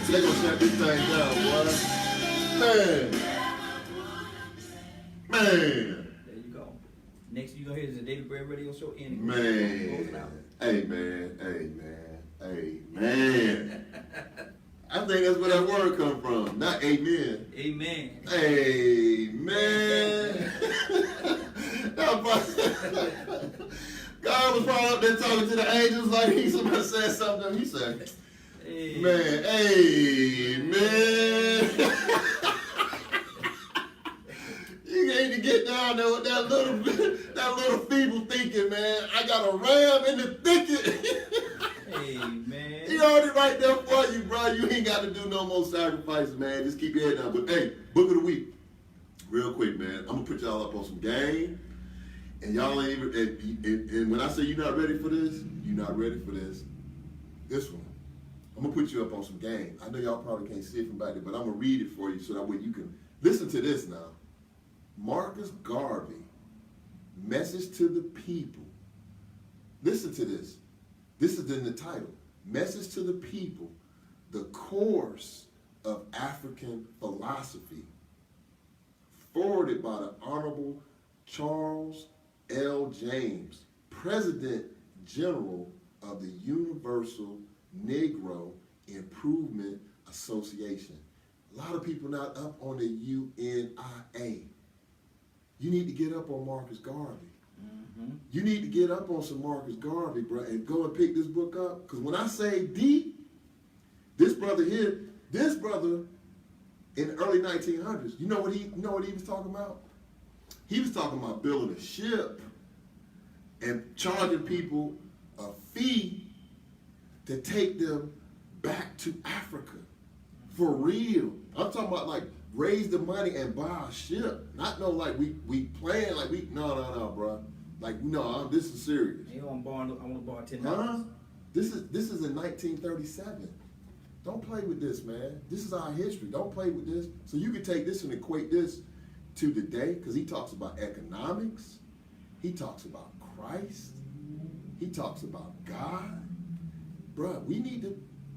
They gonna shut this thing down, boy. Man. There you go. Next you gonna hear is the Daily Bread Radio Show ending. Close it Man. out. Hey man. I think that's where that word come from. Not amen. Amen. Amen. God was probably up there talking to the angels like somebody said something. He said, man, amen. You need to get down there with that little feeble thinking, man. I got a ram in the thicket. Amen. He already right there for you, bro. You ain't got to do no more sacrifices, man. Just keep your head down. But hey, book of the week, real quick, man. I'm gonna put y'all up on some game, and y'all ain't even. And when I say you're not ready for this, you're not ready for this. This one, I'm gonna put you up on some game. I know y'all probably can't see it from back there, but I'm gonna read it for you so that way you can listen to this now. Marcus Garvey, message to the people. Listen to this. This is in the title. Message to the People, the Course of African Philosophy, forwarded by the Honorable Charles L. James, President General of the Universal Negro Improvement Association. A lot of people not up on the UNIA. You need to get up on Marcus Garvey. You need to get up on some Marcus Garvey, bro, and go and pick this book up. Because when I say deep, this brother in the early 1900s, you know what he was talking about? He was talking about building a ship and charging people a fee to take them back to Africa. For real. I'm talking about like raise the money and buy a ship. Not no like we playing like we no, bro. Like, no, this is serious. You know, I want to borrow $10. Huh? This is in 1937. Don't play with this, man. This is our history. Don't play with this. So you can take this and equate this to today, because he talks about economics. He talks about Christ. He talks about God. Bruh,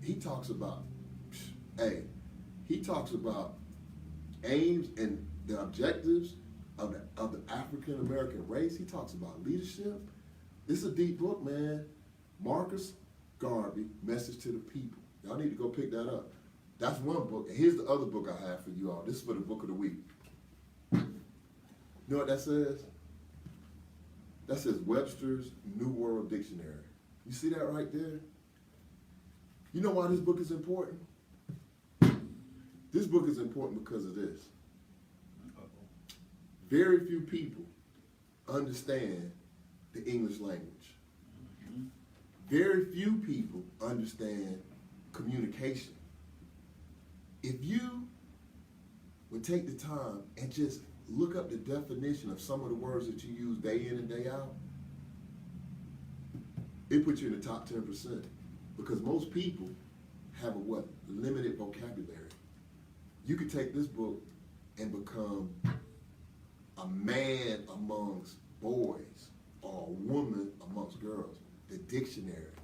he talks about aims and the objectives of the African American race. He talks about leadership. This is a deep book, man. Marcus Garvey, Message to the People. Y'all need to go pick that up. That's one book. And here's the other book I have for you all. This is for the book of the week. You know what that says? That says Webster's New World Dictionary. You see that right there? You know why this book is important? This book is important because of this. Very few people understand the English language. Very few people understand communication. If you would take the time and just look up the definition of some of the words that you use day in and day out, it puts you in the top 10%. Because most people have a limited vocabulary. You could take this book and become a man amongst boys or a woman amongst girls. The dictionary.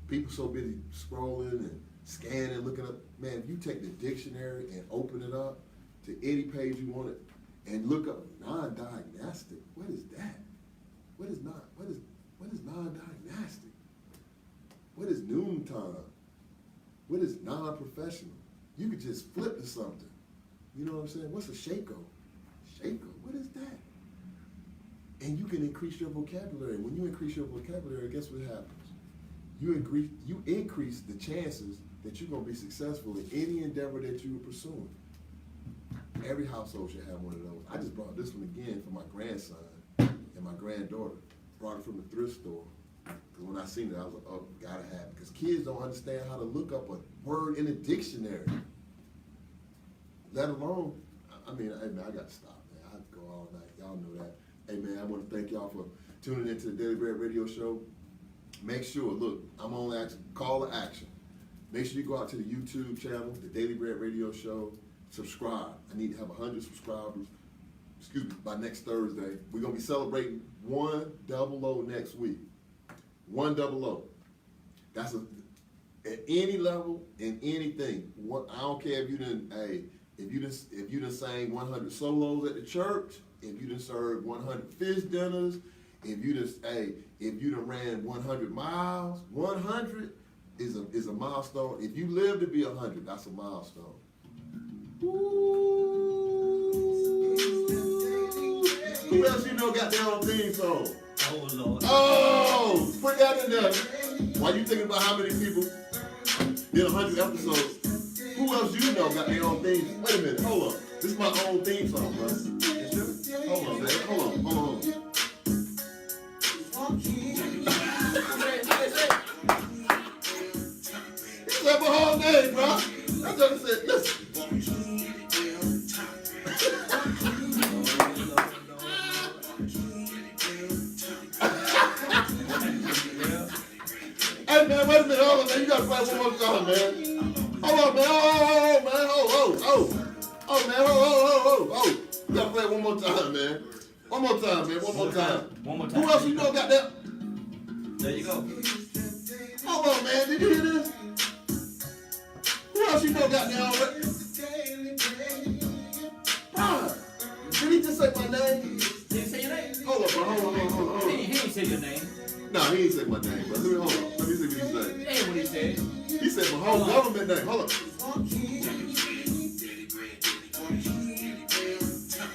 People so busy scrolling and scanning, looking up. Man, if you take the dictionary and open it up to any page you want it and look up non-diagnostic, what is that? What is non-diagnostic? What is noontime? What is non-professional? You could just flip to something. You know what I'm saying? What's a Shako? Shako, what is that? And you can increase your vocabulary. When you increase your vocabulary, guess what happens? You increase the chances that you're going to be successful in any endeavor that you are pursuing. Every household should have one of those. I just brought this one again for my grandson and my granddaughter. Brought it from the thrift store. Because when I seen it, I was like, oh, gotta have it. Because kids don't understand how to look up a word in a dictionary. let alone, I mean, hey man, I got to stop, man. I have to go all night. Y'all know that. Hey man, I want to thank y'all for tuning into the Daily Bread Radio Show. Make sure, look, I'm on call to action. Make sure you go out to the YouTube channel, the Daily Bread Radio Show. Subscribe. I need to have 100 subscribers. Excuse me, by next Thursday. We're gonna be celebrating 100 next week. 100. That's at any level, in anything. I don't care if you didn't, if you done sang 100 solos at the church, if you done served 100 fish dinners, if you done ran 100 miles, 100 is a milestone. If you live to be 100, that's a milestone. Ooh. Who else you know got their own theme song? Oh Lord. Oh, put that in there. While you thinking about how many people did 100 episodes, who else you know got their own theme? Wait a minute, hold on. This is my own theme song, bro. Hold on, man. Hold on. He said my whole name, bro. That's what I said. Listen. Hey man, wait a minute, hold on, man. You gotta play one more time, man. Hold on, man. Oh, man. You gotta play it one more time, man. One more time. One more time. Who else you know got that? There you go. Hold on, man. Did you hear this? Who else you know got that already? Bro, did he just say my name? Did he say your name? Hold on, bro. Hold on. He ain't say your name. No, he ain't say my name, but hold on. Let me see what he said. That ain't what he said. He said my whole government name. Hold on.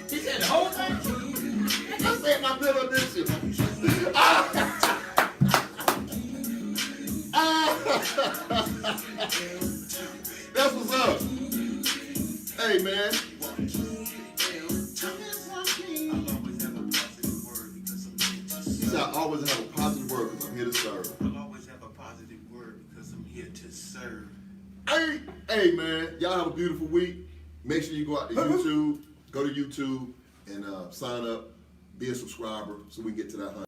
He said the whole thing. I said my middle initial. That's what's up. Hey, man. He said I always have a positive word because I'm here to serve. I'll always have a positive word because I'm here to serve. Hey, man. Y'all have a beautiful week. Make sure you go out to YouTube, and sign up, be a subscriber so we can get to that 100.